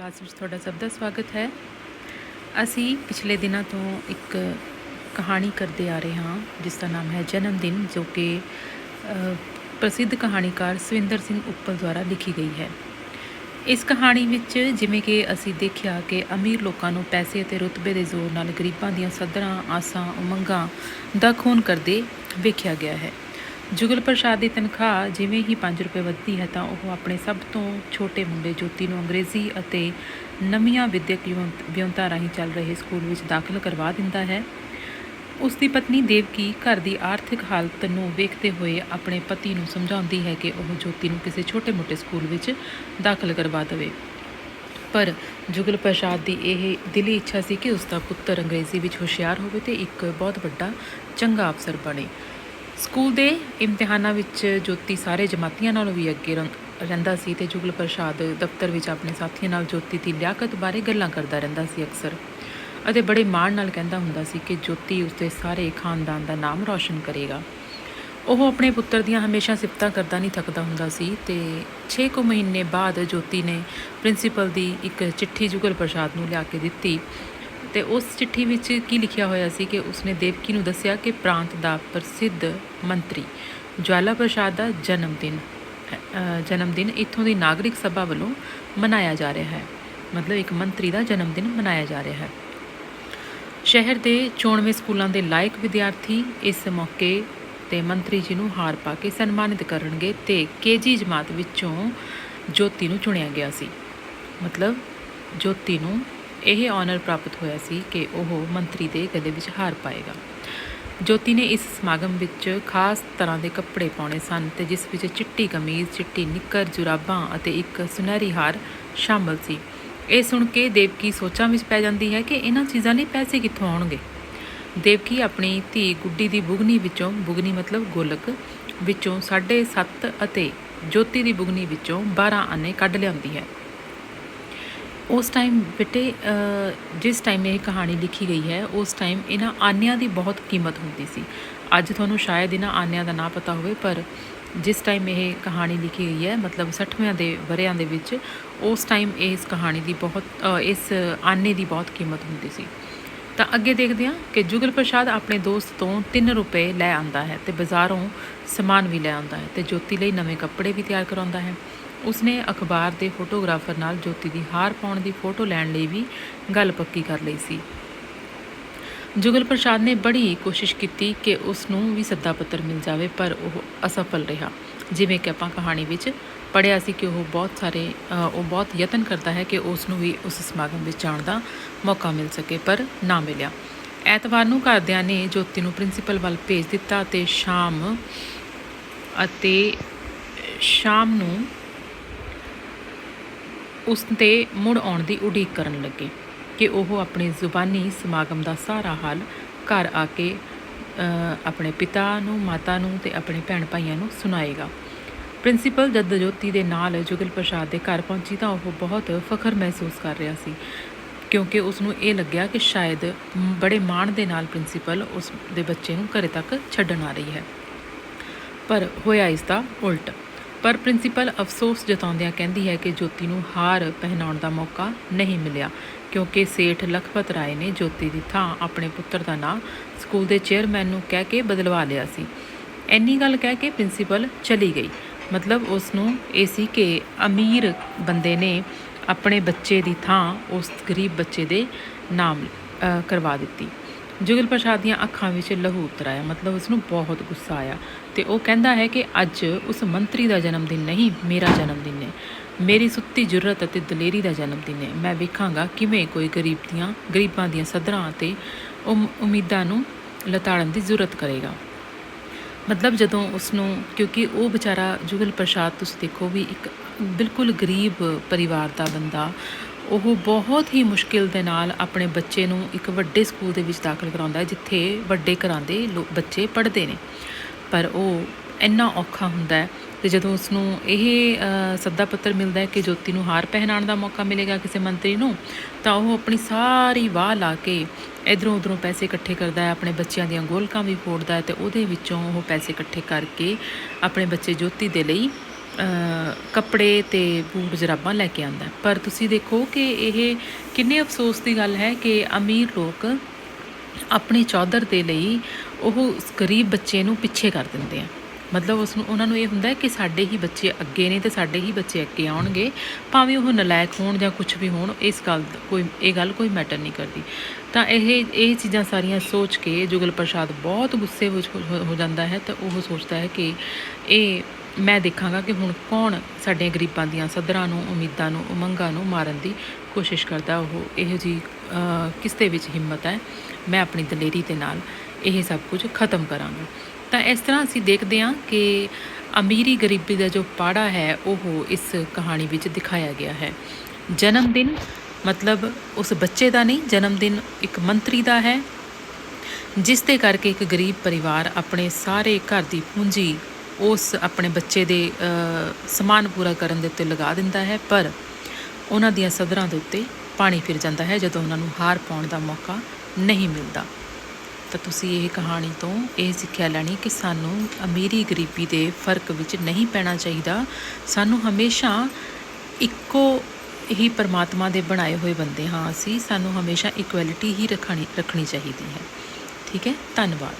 Podcast ਵਿੱਚ ਤੁਹਾਡਾ ਸਭ ਦਾ ਸਵਾਗਤ ਹੈ। ਅਸੀਂ ਪਿਛਲੇ ਦਿਨਾਂ ਤੋਂ ਇੱਕ ਕਹਾਣੀ ਕਰਦੇ ਆ ਰਹੇ ਹਾਂ ਜਿਸ ਦਾ ਨਾਮ ਹੈ ਜਨਮ ਦਿਨ, ਜੋ ਕਿ ਪ੍ਰਸਿੱਧ ਕਹਾਣੀਕਾਰ ਸਵਿੰਦਰ ਸਿੰਘ ਉੱਪਲ ਦੁਆਰਾ ਲਿਖੀ ਗਈ ਹੈ। ਇਸ ਕਹਾਣੀ ਵਿੱਚ ਜਿਵੇਂ ਕਿ ਅਸੀਂ ਦੇਖਿਆ ਕਿ ਅਮੀਰ ਲੋਕਾਂ ਨੂੰ ਪੈਸੇ ਅਤੇ ਰੁਤਬੇ ਦੇ ਜ਼ੋਰ ਨਾਲ ਗਰੀਬਾਂ ਦੀਆਂ ਸੱਧਰਾਂ, ਆਸਾਂ, ਉਮੰਗਾਂ ਦਾ ਖੂਨ ਕਰਦੇ ਵੇਖਿਆ ਗਿਆ ਹੈ। ਜੁਗਲ ਪ੍ਰਸਾਦ ਦੀ ਤਨਖਾਹ ਜਿਵੇਂ ਹੀ 5 ਰੁਪਏ ਵੱਧਦੀ ਹੈ ਤਾਂ ਉਹ ਆਪਣੇ ਸਭ ਤੋਂ ਛੋਟੇ ਮੁੰਡੇ ਜੋਤੀ ਨੂੰ ਅੰਗਰੇਜ਼ੀ ਅਤੇ ਨਵੀਆਂ ਵਿੱਦਿਅਕ ਵਿਉਂਤਾਂ ਰਾਹੀਂ ਚੱਲ ਰਹੇ ਸਕੂਲ ਵਿੱਚ ਦਾਖਲ ਕਰਵਾ ਦਿੰਦਾ ਹੈ। ਉਸ ਦੀ ਪਤਨੀ ਦੇਵਕੀ ਘਰ ਦੀ ਆਰਥਿਕ ਹਾਲਤ ਨੂੰ ਵੇਖਦੇ ਹੋਏ ਆਪਣੇ ਪਤੀ ਨੂੰ ਸਮਝਾਉਂਦੀ ਹੈ ਕਿ ਉਹ ਜੋਤੀ ਨੂੰ ਕਿਸੇ ਛੋਟੇ-ਮੋਟੇ ਸਕੂਲ ਵਿੱਚ ਦਾਖਲ ਕਰਵਾ ਦੇਵੇ। ਪਰ ਜੁਗਲ ਪ੍ਰਸਾਦ ਦੀ ਇਹ ਦਿਲੀ ਇੱਛਾ ਸੀ ਕਿ ਉਸ ਦਾ ਪੁੱਤਰ ਅੰਗਰੇਜ਼ੀ ਵਿੱਚ ਹੁਸ਼ਿਆਰ ਹੋਵੇ ਅਤੇ ਇੱਕ ਬਹੁਤ ਵੱਡਾ ਚੰਗਾ ਅਫਸਰ ਬਣੇ। ਸਕੂਲ ਦੇ ਇਮਤਿਹਾਨਾਂ ਵਿੱਚ ਜੋਤੀ ਸਾਰੇ ਜਮਾਤੀਆਂ ਨਾਲੋਂ ਵੀ ਅੱਗੇ ਰਹਿੰਦਾ ਸੀ ਅਤੇ ਜੁਗਲ ਪ੍ਰਸਾਦ ਦਫ਼ਤਰ ਵਿੱਚ ਆਪਣੇ ਸਾਥੀਆਂ ਨਾਲ ਜੋਤੀ ਦੀ ਲਿਆਕਤ ਬਾਰੇ ਗੱਲਾਂ ਕਰਦਾ ਰਹਿੰਦਾ ਸੀ ਅਕਸਰ, ਅਤੇ ਬੜੇ ਮਾਣ ਨਾਲ ਕਹਿੰਦਾ ਹੁੰਦਾ ਸੀ ਕਿ ਜੋਤੀ ਉਸਦੇ ਸਾਰੇ ਖਾਨਦਾਨ ਦਾ ਨਾਮ ਰੌਸ਼ਨ ਕਰੇਗਾ। ਉਹ ਆਪਣੇ ਪੁੱਤਰ ਦੀਆਂ ਹਮੇਸ਼ਾ ਸਿਫਤਾਂ ਕਰਦਾ ਨਹੀਂ ਥੱਕਦਾ ਹੁੰਦਾ ਸੀ ਅਤੇ 6 ਕੁ ਮਹੀਨੇ ਬਾਅਦ ਜੋਤੀ ਨੇ ਪ੍ਰਿੰਸੀਪਲ ਦੀ ਇੱਕ ਚਿੱਠੀ ਜੁਗਲ ਪ੍ਰਸਾਦ ਨੂੰ ਲਿਆ ਕੇ ਦਿੱਤੀ ਅਤੇ ਉਸ ਚਿੱਠੀ ਵਿੱਚ ਕੀ ਲਿਖਿਆ ਹੋਇਆ ਸੀ ਕਿ ਉਸਨੇ ਦੇਵਕੀ ਨੂੰ ਦੱਸਿਆ ਕਿ ਪ੍ਰਾਂਤ ਦਾ ਪ੍ਰਸਿੱਧ ਮੰਤਰੀ ਜਵਾਲਾ ਪ੍ਰਸਾਦ ਦਾ ਜਨਮ ਦਿਨ ਇੱਥੋਂ ਦੀ ਨਾਗਰਿਕ ਸਭਾ ਵੱਲੋਂ ਮਨਾਇਆ ਜਾ ਰਿਹਾ ਹੈ। ਮਤਲਬ ਇੱਕ ਮੰਤਰੀ ਦਾ ਜਨਮ ਦਿਨ ਮਨਾਇਆ ਜਾ ਰਿਹਾ ਹੈ। ਸ਼ਹਿਰ ਦੇ 94 ਸਕੂਲਾਂ ਦੇ ਲਾਇਕ ਵਿਦਿਆਰਥੀ ਇਸ ਮੌਕੇ 'ਤੇ ਮੰਤਰੀ ਜੀ ਨੂੰ ਹਾਰ ਪਾ ਕੇ ਸਨਮਾਨਿਤ ਕਰਨਗੇ ਅਤੇ KG ਜਮਾਤ ਵਿੱਚੋਂ ਜੋਤੀ ਨੂੰ ਚੁਣਿਆ ਗਿਆ ਸੀ। ਮਤਲਬ ਜੋਤੀ ਨੂੰ ਇਹ ਔਨਰ ਪ੍ਰਾਪਤ ਹੋਇਆ ਸੀ ਕਿ ਉਹ ਮੰਤਰੀ ਦੇ ਗਲੇ ਵਿੱਚ ਹਾਰ ਪਾਏਗਾ। ਜੋਤੀ ਨੇ ਇਸ ਸਮਾਗਮ ਵਿੱਚ ਖਾਸ ਤਰ੍ਹਾਂ ਦੇ ਕੱਪੜੇ ਪਾਉਣੇ ਸਨ ਅਤੇ ਜਿਸ ਵਿੱਚ ਚਿੱਟੀ ਕਮੀਜ਼, ਚਿੱਟੀ ਨਿੱਕਰ, ਜੁਰਾਬਾਂ ਅਤੇ ਇੱਕ ਸੁਨਹਿਰੀ ਹਾਰ ਸ਼ਾਮਲ ਸੀ। ਇਹ ਸੁਣ ਕੇ ਦੇਵਕੀ ਸੋਚਾਂ ਵਿੱਚ ਪੈ ਜਾਂਦੀ ਹੈ ਕਿ ਇਹਨਾਂ ਚੀਜ਼ਾਂ ਲਈ ਪੈਸੇ ਕਿੱਥੋਂ ਆਉਣਗੇ। ਦੇਵਕੀ ਆਪਣੀ ਧੀ ਗੁੱਡੀ ਦੀ ਬੁਗਨੀ ਮਤਲਬ ਗੋਲਕ ਵਿੱਚੋਂ 7.5 ਅਤੇ ਜੋਤੀ ਦੀ ਬੁਗਨੀ ਵਿੱਚੋਂ 12 ਆਨੇ ਕੱਢ ਲਿਆਉਂਦੀ ਹੈ। ਉਸ ਟਾਈਮ ਬੇਟੇ ਜਿਸ ਟਾਈਮ ਇਹ ਕਹਾਣੀ ਲਿਖੀ ਗਈ ਹੈ ਉਸ ਟਾਈਮ ਇਹਨਾਂ ਆਨਿਆਂ ਦੀ ਬਹੁਤ ਕੀਮਤ ਹੁੰਦੀ ਸੀ। ਅੱਜ ਤੁਹਾਨੂੰ ਸ਼ਾਇਦ ਇਹਨਾਂ ਆਨਿਆਂ ਦਾ ਨਾਂ ਪਤਾ ਹੋਵੇ, ਪਰ ਜਿਸ ਟਾਈਮ ਇਹ ਕਹਾਣੀ ਲਿਖੀ ਗਈ ਹੈ ਮਤਲਬ 60ਵੇਂ ਦੇ ਵਰ੍ਹਿਆਂ ਦੇ ਵਿੱਚ, ਉਸ ਟਾਈਮ ਇਸ ਕਹਾਣੀ ਦੀ ਇਸ ਆਨੇ ਦੀ ਬਹੁਤ ਕੀਮਤ ਹੁੰਦੀ ਸੀ। ਤਾਂ ਅੱਗੇ ਦੇਖਦੇ ਹਾਂ ਕਿ ਜੁਗਲ ਪ੍ਰਸਾਦ ਆਪਣੇ ਦੋਸਤ ਤੋਂ 3 ਰੁਪਏ ਲੈ ਆਉਂਦਾ ਹੈ ਅਤੇ ਬਾਜ਼ਾਰੋਂ ਸਮਾਨ ਵੀ ਲੈ ਆਉਂਦਾ ਹੈ ਅਤੇ ਜੋਤੀ ਲਈ ਨਵੇਂ ਕੱਪੜੇ ਵੀ ਤਿਆਰ ਕਰਾਉਂਦਾ ਹੈ। ਉਸਨੇ ਅਖਬਾਰ ਦੇ ਫੋਟੋਗ੍ਰਾਫਰ ਨਾਲ ਜੋਤੀ ਦੀ ਹਾਰ ਪਾਉਣ ਦੀ ਫੋਟੋ ਲੈਣ ਲਈ ਵੀ ਗੱਲ ਪੱਕੀ ਕਰ ਲਈ ਸੀ। ਜੁਗਲ ਪ੍ਰਸਾਦ ਨੇ ਬੜੀ ਕੋਸ਼ਿਸ਼ ਕੀਤੀ ਕਿ ਉਸ ਨੂੰ ਵੀ ਸੱਦਾ ਪੱਤਰ ਮਿਲ ਜਾਵੇ, ਪਰ ਉਹ ਅਸਫਲ ਰਿਹਾ। ਜਿਵੇਂ ਕਿ ਆਪਾਂ ਕਹਾਣੀ ਵਿੱਚ ਪੜ੍ਹਿਆ ਸੀ ਕਿ ਉਹ ਬਹੁਤ ਯਤਨ ਕਰਦਾ ਹੈ ਕਿ ਉਸ ਨੂੰ ਵੀ ਉਸ ਸਮਾਗਮ ਵਿੱਚ ਜਾਣ ਦਾ ਮੌਕਾ ਮਿਲ ਸਕੇ, ਪਰ ਨਾ ਮਿਲਿਆ। ਐਤਵਾਰ ਨੂੰ ਘਰਦਿਆਂ ਨੇ ਜੋਤੀ ਨੂੰ ਪ੍ਰਿੰਸੀਪਲ ਵੱਲ ਭੇਜ ਦਿੱਤਾ ਅਤੇ ਸ਼ਾਮ ਨੂੰ ਉਸ 'ਤੇ ਮੁੜ ਆਉਣ ਦੀ ਉਡੀਕ ਕਰਨ ਲੱਗੇ ਕਿ ਉਹ ਆਪਣੇ ਜ਼ੁਬਾਨੀ ਸਮਾਗਮ ਦਾ ਸਾਰਾ ਹਾਲ ਘਰ ਆ ਕੇ ਆਪਣੇ ਪਿਤਾ ਨੂੰ, ਮਾਤਾ ਨੂੰ ਅਤੇ ਆਪਣੇ ਭੈਣ ਭਾਈਆਂ ਨੂੰ ਸੁਣਾਏਗਾ। ਪ੍ਰਿੰਸੀਪਲ ਜਦ ਜੋਤੀ ਦੇ ਨਾਲ ਜੁਗਲ ਪ੍ਰਸਾਦ ਦੇ ਘਰ ਪਹੁੰਚੀ ਤਾਂ ਉਹ ਬਹੁਤ ਫਖਰ ਮਹਿਸੂਸ ਕਰ ਰਿਹਾ ਸੀ, ਕਿਉਂਕਿ ਉਸ ਨੂੰ ਇਹ ਲੱਗਿਆ ਕਿ ਸ਼ਾਇਦ ਬੜੇ ਮਾਣ ਦੇ ਨਾਲ ਪ੍ਰਿੰਸੀਪਲ ਉਸ ਦੇ ਬੱਚੇ ਨੂੰ ਘਰੇ ਤੱਕ ਛੱਡਣ ਆ ਰਹੀ ਹੈ। ਪਰ ਹੋਇਆ ਇਸ ਦਾ ਉਲਟ। ਪਰ ਪ੍ਰਿੰਸੀਪਲ ਅਫਸੋਸ ਜਤਾਉਂਦਿਆਂ ਕਹਿੰਦੀ ਹੈ ਕਿ ਜੋਤੀ ਨੂੰ ਹਾਰ ਪਹਿਨਾਉਣ ਦਾ ਮੌਕਾ ਨਹੀਂ ਮਿਲਿਆ, ਕਿਉਂਕਿ ਸੇਠ ਲਖਪਤ ਰਾਏ ਨੇ ਜੋਤੀ ਦੀ ਥਾਂ ਆਪਣੇ ਪੁੱਤਰ ਦਾ ਨਾਂ ਸਕੂਲ ਦੇ ਚੇਅਰਮੈਨ ਨੂੰ ਕਹਿ ਕੇ ਬਦਲਵਾ ਲਿਆ ਸੀ। ਇੰਨੀ ਗੱਲ ਕਹਿ ਕੇ ਪ੍ਰਿੰਸੀਪਲ ਚਲੀ ਗਈ। ਮਤਲਬ ਉਸ ਨੂੰ ਇਹ ਸੀ ਕਿ ਅਮੀਰ ਬੰਦੇ ਨੇ ਆਪਣੇ ਬੱਚੇ ਦੀ ਥਾਂ ਉਸ ਗਰੀਬ ਬੱਚੇ ਦੇ ਨਾਮ ਕਰਵਾ ਦਿੱਤੀ। ਜੁਗਲ ਪ੍ਰਸਾਦ ਦੀਆਂ ਅੱਖਾਂ ਵਿੱਚ ਲਹੂ ਉਤਰ ਆਇਆ। ਮਤਲਬ ਉਸਨੂੰ ਬਹੁਤ ਗੁੱਸਾ ਆਇਆ ਅਤੇ ਉਹ ਕਹਿੰਦਾ ਹੈ ਕਿ ਅੱਜ ਉਸ ਮੰਤਰੀ ਦਾ ਜਨਮ ਦਿਨ ਨਹੀਂ, ਮੇਰਾ ਜਨਮ ਦਿਨ ਹੈ। ਮੇਰੀ ਸੁੱਤੀ ਜੁਰਤ ਅਤੇ ਦਲੇਰੀ ਦਾ ਜਨਮ ਦਿਨ ਹੈ। ਮੈਂ ਵੇਖਾਂਗਾ ਕਿਵੇਂ ਕੋਈ ਗਰੀਬਾਂ ਦੀਆਂ ਸੱਧਰਾਂ ਅਤੇ ਉਮੀਦਾਂ ਨੂੰ ਲਤਾੜਨ ਦੀ ਜ਼ਰੂਰਤ ਕਰੇਗਾ। ਮਤਲਬ ਜਦੋਂ ਉਸਨੂੰ, ਕਿਉਂਕਿ ਉਹ ਵਿਚਾਰਾ ਜੁਗਲ ਪ੍ਰਸਾਦ ਤੁਸੀਂ ਦੇਖੋ ਵੀ ਇੱਕ ਬਿਲਕੁਲ ਗਰੀਬ ਪਰਿਵਾਰ ਦਾ ਬੰਦਾ, ਉਹ ਬਹੁਤ ਹੀ ਮੁਸ਼ਕਿਲ ਦੇ ਨਾਲ ਆਪਣੇ ਬੱਚੇ ਨੂੰ ਇੱਕ ਵੱਡੇ ਸਕੂਲ ਦੇ ਵਿੱਚ ਦਾਖਲ ਕਰਾਉਂਦਾ ਹੈ ਜਿੱਥੇ ਵੱਡੇ ਘਰਾਂ ਦੇ ਬੱਚੇ ਪੜ੍ਹਦੇ ਨੇ, ਪਰ ਉਹ ਇੰਨਾ ਔਖਾ ਹੁੰਦਾ ਹੈ। ਅਤੇ ਜਦੋਂ ਉਸਨੂੰ ਇਹ ਸੱਦਾ ਪੱਤਰ ਮਿਲਦਾ ਹੈ ਕਿ ਜੋਤੀ ਨੂੰ ਹਾਰ ਪਹਿਨਾਉਣ ਦਾ ਮੌਕਾ ਮਿਲੇਗਾ ਕਿਸੇ ਮੰਤਰੀ ਨੂੰ, ਤਾਂ ਉਹ ਆਪਣੀ ਸਾਰੀ ਵਾਹ ਲਾ ਕੇ ਇੱਧਰੋਂ ਉੱਧਰੋਂ ਪੈਸੇ ਇਕੱਠੇ ਕਰਦਾ ਹੈ, ਆਪਣੇ ਬੱਚਿਆਂ ਦੀਆਂ ਗੋਲਕਾਂ ਵੀ ਫੋੜਦਾ ਹੈ ਅਤੇ ਉਹਦੇ ਵਿੱਚੋਂ ਉਹ ਪੈਸੇ ਇਕੱਠੇ ਕਰਕੇ ਆਪਣੇ ਬੱਚੇ ਜੋਤੀ ਦੇ ਲਈ ਕੱਪੜੇ ਅਤੇ ਬੂਟ ਜਰਾਬਾਂ ਲੈ ਕੇ ਆਉਂਦਾ। ਪਰ ਤੁਸੀਂ ਦੇਖੋ ਕਿ ਇਹ ਕਿੰਨੇ ਅਫਸੋਸ ਦੀ ਗੱਲ ਹੈ ਕਿ ਅਮੀਰ ਲੋਕ ਆਪਣੀ ਚੌਧਰ ਦੇ ਲਈ ਉਹ ਉਸ ਗਰੀਬ ਬੱਚੇ ਨੂੰ ਪਿੱਛੇ ਕਰ ਦਿੰਦੇ ਆ। ਮਤਲਬ ਉਹਨਾਂ ਨੂੰ ਇਹ ਹੁੰਦਾ ਹੈ ਕਿ ਸਾਡੇ ਹੀ ਬੱਚੇ ਅੱਗੇ ਨੇ ਅਤੇ ਸਾਡੇ ਹੀ ਬੱਚੇ ਅੱਗੇ ਆਉਣਗੇ, ਭਾਵੇਂ ਉਹ ਨਲਾਇਕ ਹੋਣ ਜਾਂ ਕੁਛ ਵੀ ਹੋਣ, ਇਹ ਗੱਲ ਕੋਈ ਮੈਟਰ ਨਹੀਂ ਕਰਦੀ। ਤਾਂ ਇਹ ਚੀਜ਼ਾਂ ਸਾਰੀਆਂ ਸੋਚ ਕੇ ਜੁਗਲ ਪ੍ਰਸਾਦ ਬਹੁਤ ਗੁੱਸੇ ਵਿੱਚ ਹੋ ਜਾਂਦਾ ਹੈ। ਤਾਂ ਉਹ ਸੋਚਦਾ ਹੈ ਕਿ ਮੈਂ ਦੇਖਾਂਗਾ ਕਿ ਹੁਣ ਕੌਣ ਸਾਡੇ ਗਰੀਬਾਂ ਦੀਆਂ ਸੱਧਰਾਂ ਨੂੰ, ਉਮੀਦਾਂ ਨੂੰ, ਉਮੰਗਾਂ ਨੂੰ ਮਾਰਨ ਦੀ ਕੋਸ਼ਿਸ਼ ਕਰਦਾ। ਉਹ ਇਹੋ ਜਿਹੀ ਕਿਸ ਦੇ ਵਿੱਚ ਹਿੰਮਤ ਹੈ, ਮੈਂ ਆਪਣੀ ਦਲੇਰੀ ਦੇ ਨਾਲ ਇਹ ਸਭ ਕੁਝ ਖਤਮ ਕਰਾਂਗਾ। ਤਾਂ ਇਸ ਤਰ੍ਹਾਂ ਅਸੀਂ ਦੇਖਦੇ ਹਾਂ ਕਿ ਅਮੀਰੀ ਗਰੀਬੀ ਦਾ ਜੋ ਪਾੜਾ ਹੈ ਉਹ ਇਸ ਕਹਾਣੀ ਵਿੱਚ ਦਿਖਾਇਆ ਗਿਆ ਹੈ। ਜਨਮ ਦਿਨ ਮਤਲਬ ਉਸ ਬੱਚੇ ਦਾ ਨਹੀਂ, ਜਨਮ ਦਿਨ ਇੱਕ ਮੰਤਰੀ ਦਾ ਹੈ, ਜਿਸ ਦੇ ਕਰਕੇ ਇੱਕ ਗਰੀਬ ਪਰਿਵਾਰ ਆਪਣੇ ਸਾਰੇ ਘਰ ਦੀ ਪੂੰਜੀ ਉਸ ਆਪਣੇ ਬੱਚੇ ਦੇ ਸਮਾਨ ਪੂਰਾ ਕਰਨ ਦੇ ਉੱਤੇ ਲਗਾ ਦਿੰਦਾ ਹੈ। ਪਰ ਉਹਨਾਂ ਦੀਆਂ ਸਧਰਾਂ ਦੇ ਉੱਤੇ ਪਾਣੀ ਫਿਰ ਜਾਂਦਾ ਹੈ ਜਦੋਂ ਉਹਨਾਂ ਨੂੰ ਹਾਰ ਪਾਉਣ ਦਾ ਮੌਕਾ ਨਹੀਂ ਮਿਲਦਾ। ਤਾਂ ਤੁਸੀਂ ਇਹ ਕਹਾਣੀ ਤੋਂ ਇਹ ਸਿੱਖਿਆ ਲੈਣੀ ਕਿ ਸਾਨੂੰ ਅਮੀਰੀ ਗਰੀਬੀ ਦੇ ਫਰਕ ਵਿੱਚ ਨਹੀਂ ਪੈਣਾ ਚਾਹੀਦਾ। ਸਾਨੂੰ ਹਮੇਸ਼ਾ ਇੱਕੋ ਹੀ ਪਰਮਾਤਮਾ ਦੇ ਬਣਾਏ ਹੋਏ ਬੰਦੇ ਹਾਂ ਅਸੀਂ, ਸਾਨੂੰ ਹਮੇਸ਼ਾ ਇਕੁਐਲਿਟੀ ਹੀ ਰੱਖਣੀ ਚਾਹੀਦੀ ਹੈ। ਠੀਕ ਹੈ, ਧੰਨਵਾਦ।